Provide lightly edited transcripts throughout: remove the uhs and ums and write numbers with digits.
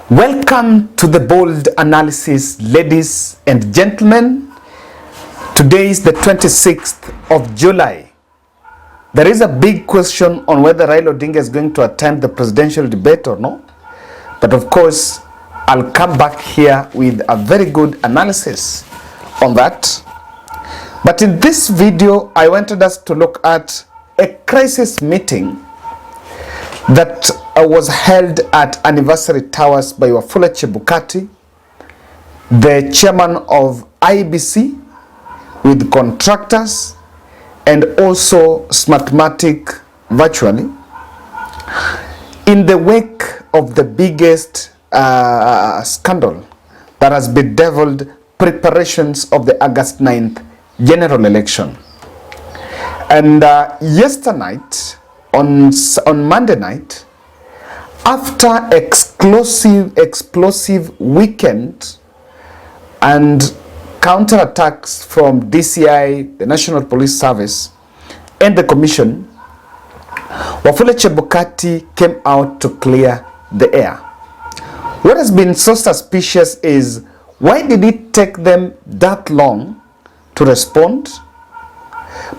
Welcome to the bold analysis, ladies and gentlemen. Today is the 26th of July. There is a big question on whether Raila Odinga is going to attend the presidential debate or not. But of course, I'll come back here with a very good analysis on that. But in this video, I wanted us to look at a crisis meeting that was held at Anniversary Towers by Wafula Chebukati, the chairman of IEBC, with contractors and also Smatmatic virtually, in the wake of the biggest scandal that has bedeviled preparations of the August 9th general election. And yesterday night, on Monday night, after explosive weekend and counterattacks from DCI, the National Police Service, and the Commission, Wafula Chebukati came out to clear the air. What has been so suspicious is, why did it take them that long to respond?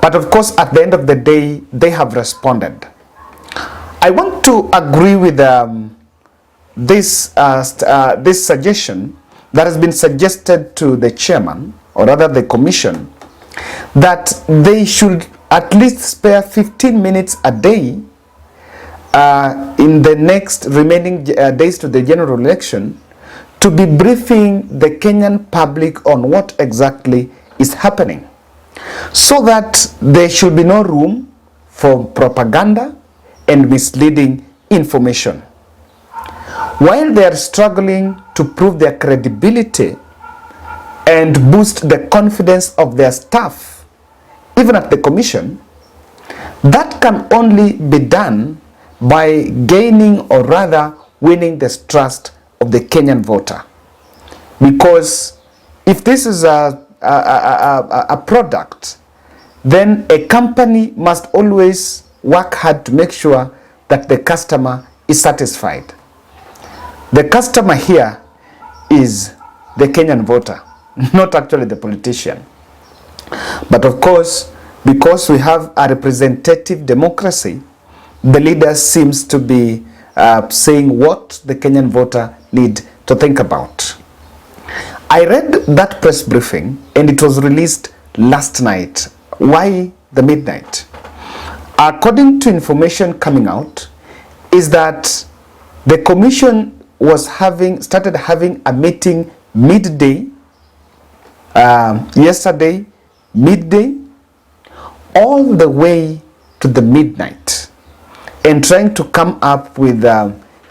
But of course, at the end of the day, they have responded. I want to agree with this suggestion that has been suggested to the chairman, or rather the commission, that they should at least spare 15 minutes a day in the next remaining days to the general election to be briefing the Kenyan public on what exactly is happening, so that there should be no room for propaganda and misleading information. While they are struggling to prove their credibility and boost the confidence of their staff, even at the commission, that can only be done by gaining, or rather winning, the trust of the Kenyan voter. Because if this is a product, then a company must always work hard to make sure that the customer is satisfied. The customer here is the Kenyan voter, not actually the politician. But of course, because we have a representative democracy, the leader seems to be saying what the Kenyan voter need to think about. I read that press briefing and it was released last night. Why the midnight? According to information coming out, is that the commission was started having a meeting midday, yesterday, midday, all the way to the midnight, and trying to come up with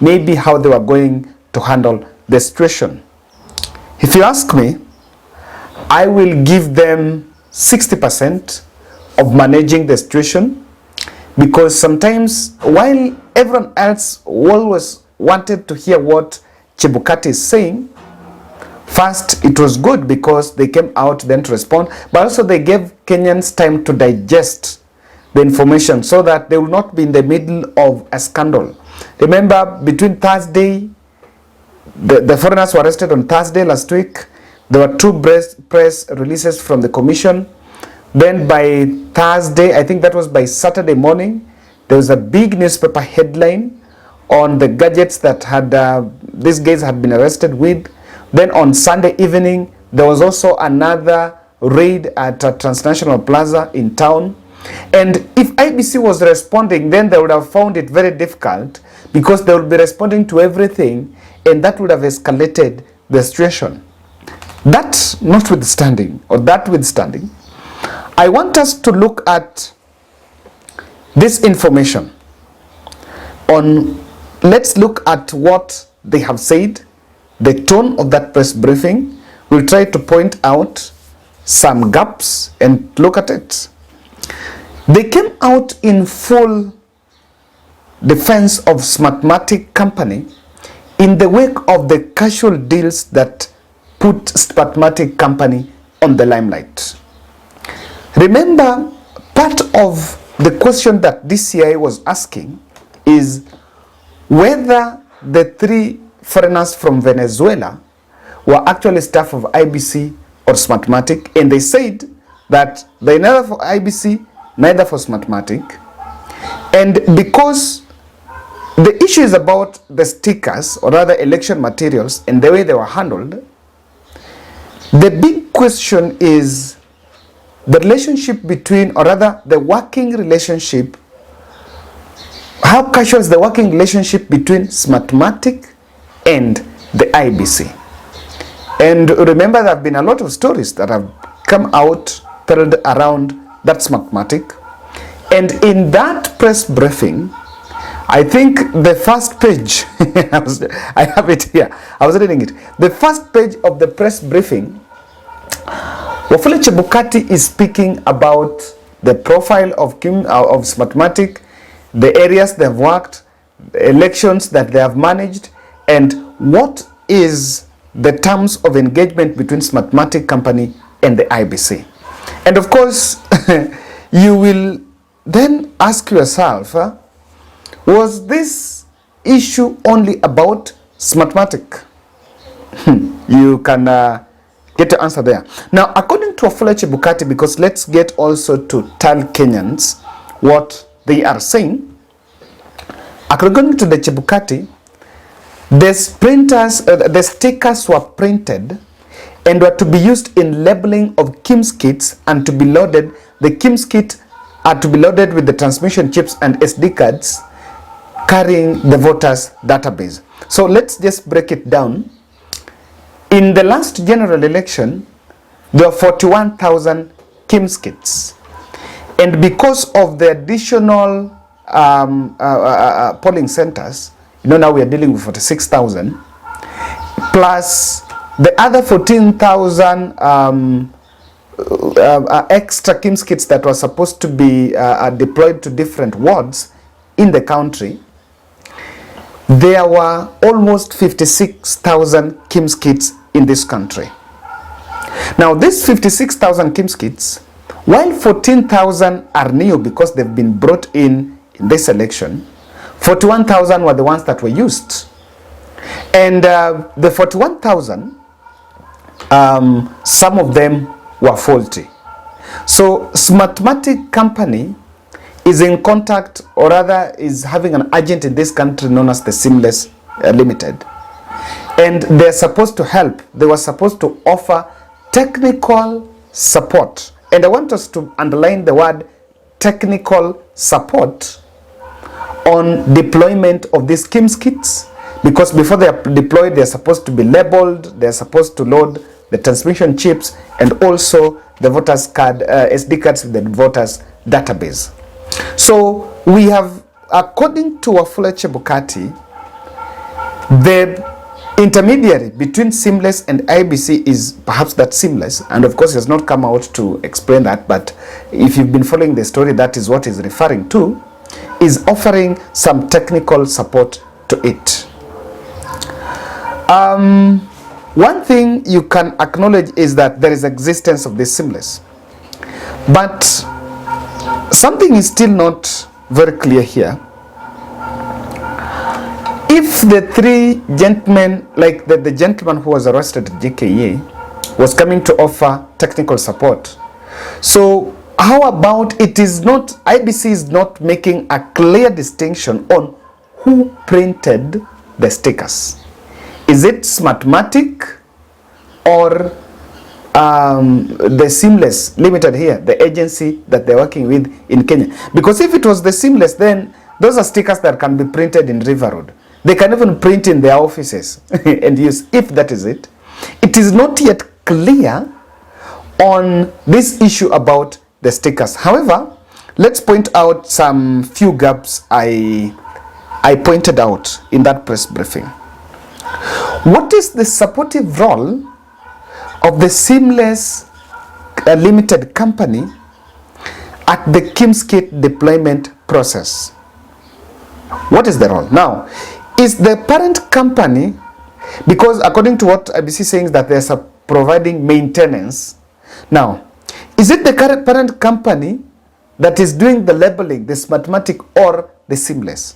maybe how they were going to handle the situation. If you ask me, I will give them 60% of managing the situation, because sometimes while everyone else always wanted to hear what Chebukati is saying, first it was good because they came out then to respond, but also they gave Kenyans time to digest the information so that they will not be in the middle of a scandal. Remember, between Thursday, the foreigners were arrested on Thursday last week. There were two press releases from the commission. Then by Thursday, I think that was by Saturday morning, there was a big newspaper headline on the gadgets that had these guys had been arrested with. Then on Sunday evening, there was also another raid at a transnational plaza in town. And if IEBC was responding, then they would have found it very difficult, because they would be responding to everything, and that would have escalated the situation. That notwithstanding, or that withstanding, I want us to look at this information on, let's look at what they have said, the tone of that press briefing. We'll try to point out some gaps and look at it. They came out in full defense of Smatmatic company in the wake of the casual deals that put Smatmatic company on the limelight. Remember, part of the question that DCI was asking is whether the three foreigners from Venezuela were actually staff of IEBC or Smatmatic, and they said that they neither for IEBC, neither for Smatmatic. And because the issue is about the stickers, or rather election materials, and the way they were handled, the big question is the relationship between, or rather the working relationship, how casual is the working relationship between Smatmatic and the IEBC? And remember, there have been a lot of stories that have come out told around that Smatmatic. And in that press briefing, I think the first page, I have it here, I was reading it. The first page of the press briefing, Wafula Chebukati is speaking about the profile of Smatmatic, the areas they've worked, the elections that they have managed, and what is the terms of engagement between Smatmatic company and the IEBC. And of course, you will then ask yourself, was this issue only about Smatmatic? You can get the answer there. Now, according to Wafula Chebukati, because let's get also to tell Kenyans what they are saying. According to the Chebukati, the stickers were printed and were to be used in labeling of KIMS kits and to be loaded. The KIMS kit are to be loaded with the transmission chips and SD cards carrying the voters database. So let's just break it down. In the last general election, there were 41,000 KIMS kits. And because of the additional polling centers, now we are dealing with 46,000, plus the other 14,000 extra KIMS kits that were supposed to be deployed to different wards in the country. There were almost 56,000 KIMS kits in this country. Now, these 56,000 KIMS kits, while 14,000 are new because they've been brought in this election, 41,000 were the ones that were used. And the 41,000, some of them were faulty. So Smatmatic company is in contact, or rather is having an agent in this country known as the Seamless Limited. And they're supposed to help. They were supposed to offer technical support. And I want us to underline the word technical support on deployment of these KIMS kits, because before they are deployed, they're supposed to be labeled, they're supposed to load the transmission chips and also the voters card, SD cards with the voters database. So we have, according to Wafula Chebukati, the intermediary between Seamless and IEBC is perhaps that Seamless, and of course he has not come out to explain that, but if you've been following the story, that is what he's referring to, is offering some technical support to it. One thing you can acknowledge is that there is existence of this Seamless, but something is still not very clear here. If the three gentlemen, like the gentleman who was arrested at GKA, was coming to offer technical support, so how about it is not, IEBC is not making a clear distinction on who printed the stickers. Is it Smatmatic or the Seamless Limited here, the agency that they're working with in Kenya? Because if it was the Seamless, then those are stickers that can be printed in River Road. They can even print in their offices and use, if that is it. It is not yet clear on this issue about the stickers. However, let's point out some few gaps I pointed out in that press briefing. What is the supportive role of the Seamless Limited company at the KIMS kit deployment process? What is the role? Now, is the parent company, because according to what IEBC is saying that they're providing maintenance. Now, is it the current parent company that is doing the labeling, the Smatmatic or the Seamless?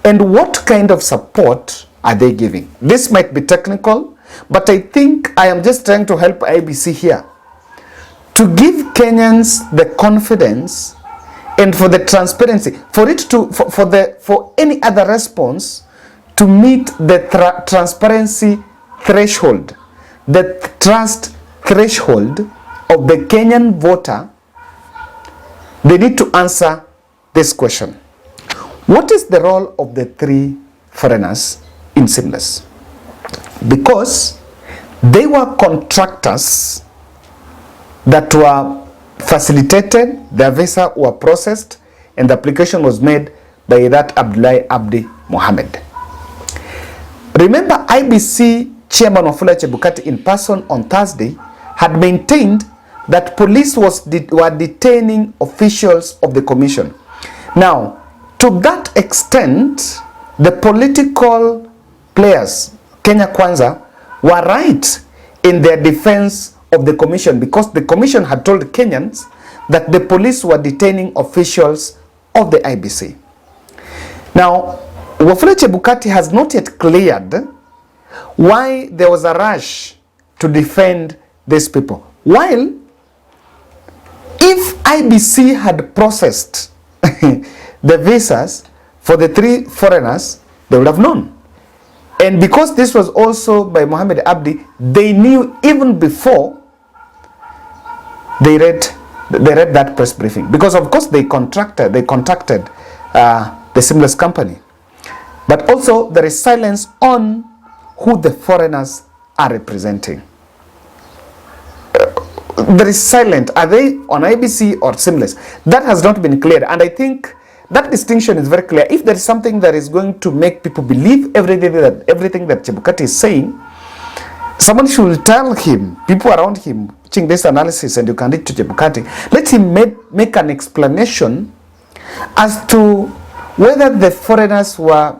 And what kind of support are they giving? This might be technical, but I think I am just trying to help IEBC here to give Kenyans the confidence and for the transparency, for it to for any other response to meet the transparency threshold, the trust threshold of the Kenyan voter. They need to answer this question: what is the role of the 3 foreigners in Seamless? Because they were contractors that were facilitated, their visa were processed, and the application was made by that Abdullahi Abdi Mohammed. Remember, IEBC Chairman Wafula Chebukati in person on Thursday had maintained that police were detaining officials of the commission. Now, to that extent, the political players, Kenya Kwanza, were right in their defense of the commission, because the commission had told Kenyans that the police were detaining officials of the IEBC. Now, Wafula Chebukati has not yet cleared why there was a rush to defend these people. While if IEBC had processed the visas for the 3 foreigners, they would have known. And because this was also by Mohammed Abdi, they knew even before they read that press briefing. Because of course they contacted the Seamless company. But also there is silence on who the foreigners are representing. There is silent. Are they on IEBC or Seamless? That has not been cleared. And I think that distinction is very clear. If there is something that is going to make people believe everything that Chebukati is saying, someone should tell him, people around him, watching this analysis, and you can read to Chebukati, let him make an explanation as to whether the foreigners were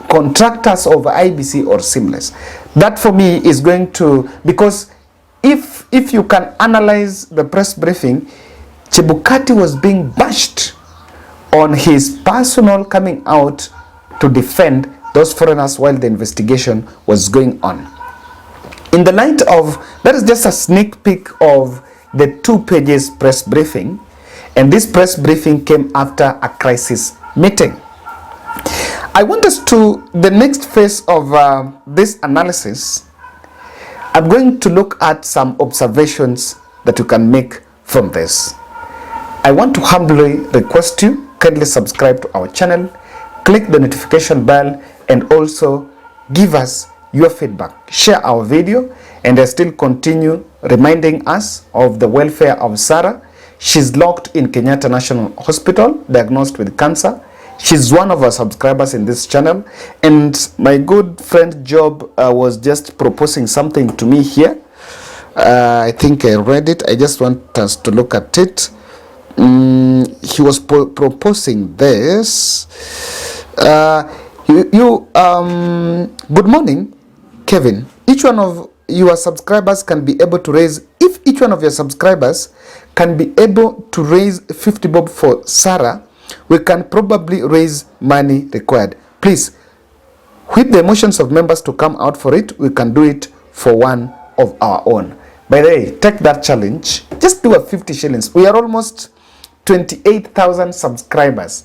contractors of IEBC or Seamless. That for me is going to, because if you can analyze the press briefing, Chebukati was being bashed on his personal coming out to defend those foreigners while the investigation was going on. In the light of, that is just a sneak peek of the 2 pages press briefing, and this press briefing came after a crisis meeting. I want us to, the next phase of this analysis, I'm going to look at some observations that you can make from this. I want to humbly request you, kindly subscribe to our channel, click the notification bell, and also give us your feedback. Share our video, and I still continue reminding us of the welfare of Sarah. She's locked in Kenyatta National Hospital, diagnosed with cancer. She's one of our subscribers in this channel, and my good friend Job was just proposing something to me here. I think I read it. I just want us to look at it. He was proposing this. Good morning, Kevin. Each one of your subscribers can be able to raise, if each one of your subscribers can be able to raise 50 bob for Sarah, we can probably raise money required. Please, whip the emotions of members to come out for it. We can do it for one of our own. By the way, take that challenge. Just do a 50 shillings. We are almost 28,000 subscribers.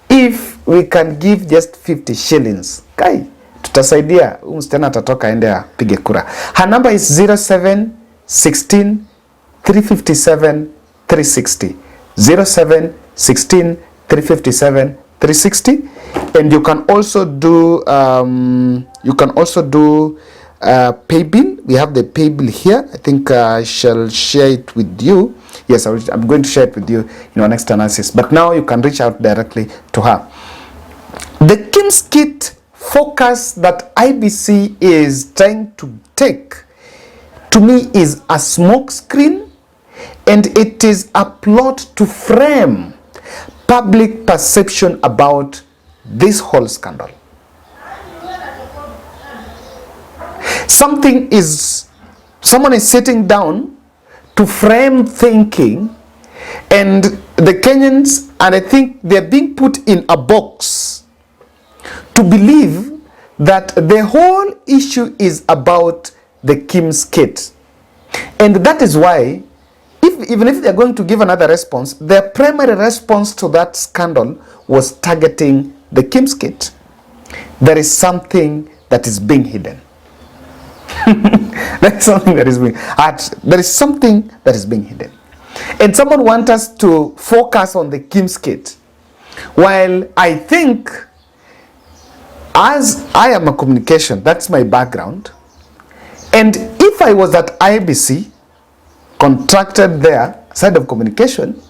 If we can give just 50 shillings, kai, tutasaidia msichana atatoka ende apige kura. Her number is 0716 357 360. 0716 357 360. And you can also do pay bill. We have the pay bill here. I think I shall share it with you. Yes, I'm going to share it with you in our next analysis. But now you can reach out directly to her. The Kim's Kit focus that IEBC is trying to take, to me, is a smokescreen, and it is a plot to frame public perception about this whole scandal. Someone is sitting down to frame thinking, and the Kenyans, and I think they're being put in a box to believe that the whole issue is about the Kim's kit. And that is why, even if they're going to give another response, their primary response to that scandal was targeting the Kim's kit. There is something that is being hidden. There is something that is being hidden. And someone wants us to focus on the Kim's kit. While I think, as I am a communication, that's my background. And if I was at IEBC, contracted there, side of communication,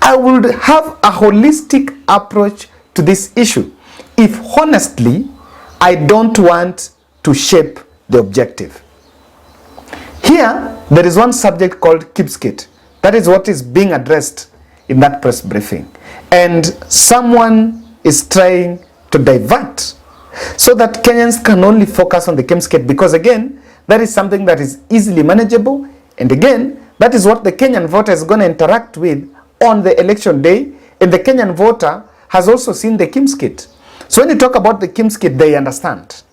I would have a holistic approach to this issue. If honestly, I don't want to shape the objective. Here, there is one subject called Kim's kit. That is what is being addressed in that press briefing. And someone is trying to divert so that Kenyans can only focus on the Kim's kit, because again, that is something that is easily manageable. And again, that is what the Kenyan voter is going to interact with on the election day. And the Kenyan voter has also seen the Kim's kit. So when you talk about the Kim's kit, they understand.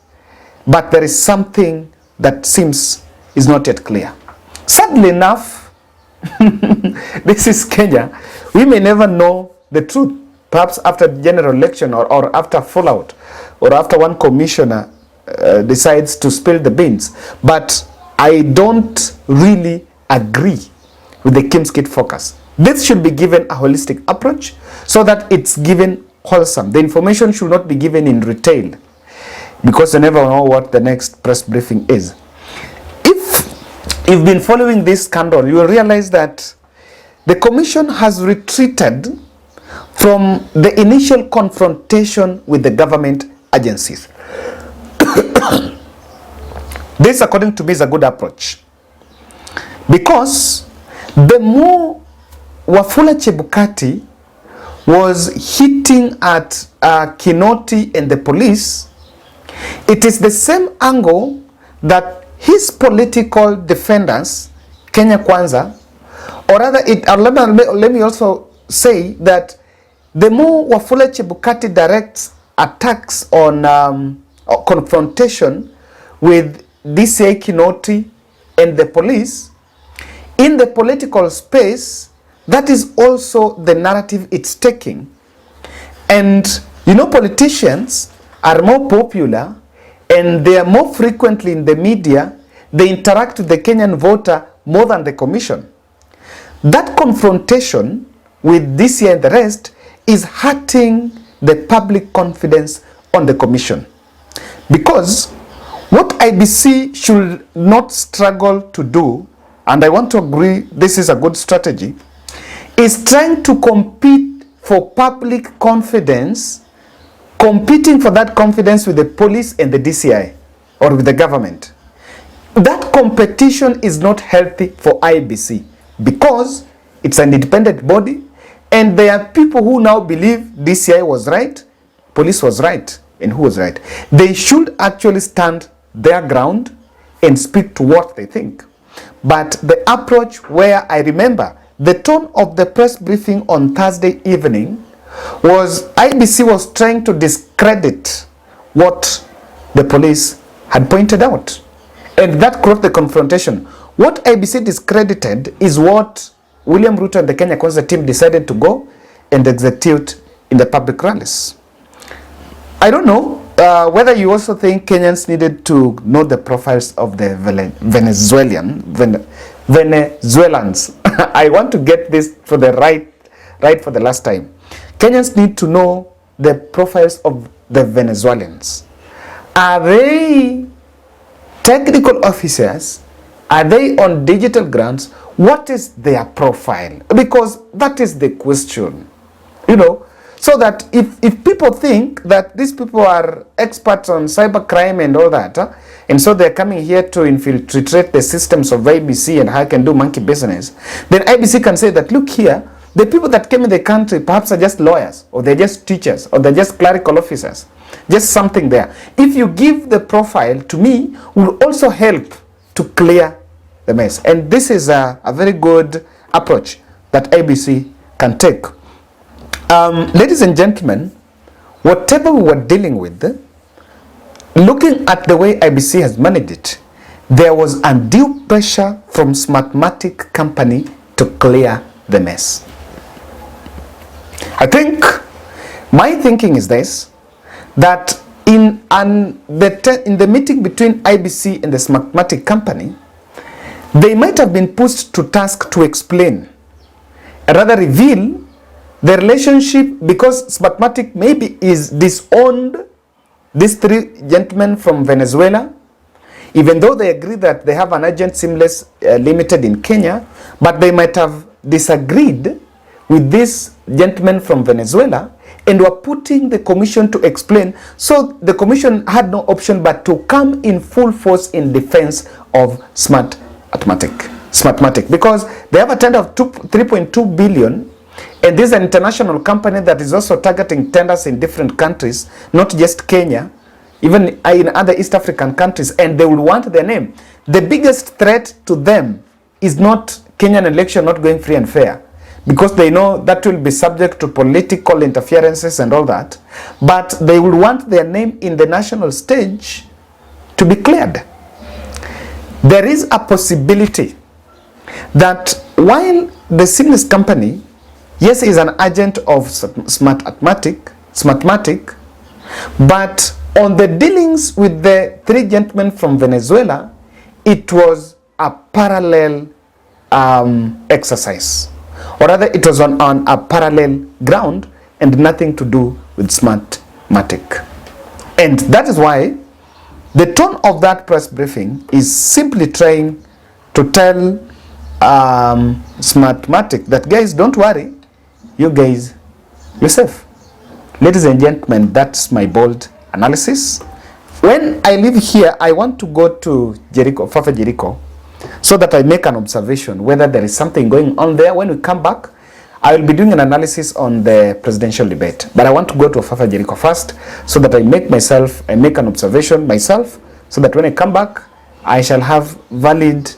But there is something that seems is not yet clear. Sadly enough, this is Kenya. We may never know the truth. Perhaps after the general election or after fallout, or after one commissioner decides to spill the beans. But I don't really agree with the Kim's kit focus. This should be given a holistic approach so that it's given wholesome. The information should not be given in retail, because you never know what the next press briefing is. If you've been following this scandal, you will realize that the commission has retreated from the initial confrontation with the government agencies. This, according to me, is a good approach, because the more Wafula Chebukati was hitting at Kinoti and the police, it is the same angle that his political defenders, Kenya Kwanza, or rather, let me also say that the more Wafula Chebukati directs attacks on confrontation with DCI Kinoti and the police, in the political space, that is also the narrative it's taking. And you know, politicians are more popular and they are more frequently in the media. They interact with the Kenyan voter more than the commission. That confrontation with DCI and the rest is hurting the public confidence on the commission. Because what IEBC should not struggle to do, and I want to agree this is a good strategy, is trying to compete for public confidence, competing for that confidence with the police and the DCI or with the government. That competition is not healthy for IEBC, because it's an independent body and there are people who now believe DCI was right, police was right, and who was right. They should actually stand their ground and speak to what they think. But the approach where I remember the tone of the press briefing on Thursday evening was IEBC was trying to discredit what the police had pointed out. And that caused the confrontation. What IEBC discredited is what William Ruto and the Kenya Kwanza team decided to go and execute in the public rallies. I don't know whether you also think Kenyans needed to know the profiles of the Venezuelans. I want to get this for the right for the last time. Kenyans need to know the profiles of the Venezuelans. Are they technical officers? Are they on digital grounds? What is their profile? Because that is the question, you know. So that if people think that these people are experts on cybercrime and all that, and so they're coming here to infiltrate the systems of IEBC and how I can do monkey business, then IEBC can say that, look here, the people that came in the country perhaps are just lawyers, or they're just teachers, or they're just clerical officers, just something there. If you give the profile to me, will also help to clear the mess. And this is a very good approach that IEBC can take. Ladies and gentlemen, whatever we were dealing with, looking at the way IEBC has managed it, there was undue pressure from Smatmatic company to clear the mess. I think my thinking is this, that in the meeting between IEBC and the Smatmatic company, they might have been pushed to task to explain, and rather reveal the relationship, because Smatmatic maybe is disowned these three gentlemen from Venezuela, even though they agree that they have an agent Seamless Limited in Kenya, but they might have disagreed with this gentleman from Venezuela and were putting the commission to explain. So the commission had no option but to come in full force in defense of Smatmatic, because they have a tender of 3.2 billion, and this is an international company that is also targeting tenders in different countries, not just Kenya, even in other East African countries, and they will want their name. The biggest threat to them is not Kenyan election not going free and fair, because they know that will be subject to political interferences and all that, but they will want their name in the national stage to be cleared. There is a possibility that while the Seamless company, yes, is an agent of Smatmatic, but on the dealings with the three gentlemen from Venezuela, it was a parallel exercise, or rather it was on a parallel ground and nothing to do with Smatmatic. And that is why the tone of that press briefing is simply trying to tell Smatmatic that, guys, don't worry, you guys, you're safe. Ladies and gentlemen, that's my bold analysis. When I leave here, I want to go to Jericho, Fafa Jericho, so that I make an observation whether there is something going on there. When we come back, I will be doing an analysis on the presidential debate. But I want to go to Fafa Jericho first, so that I make an observation myself, so that when I come back, I shall have valid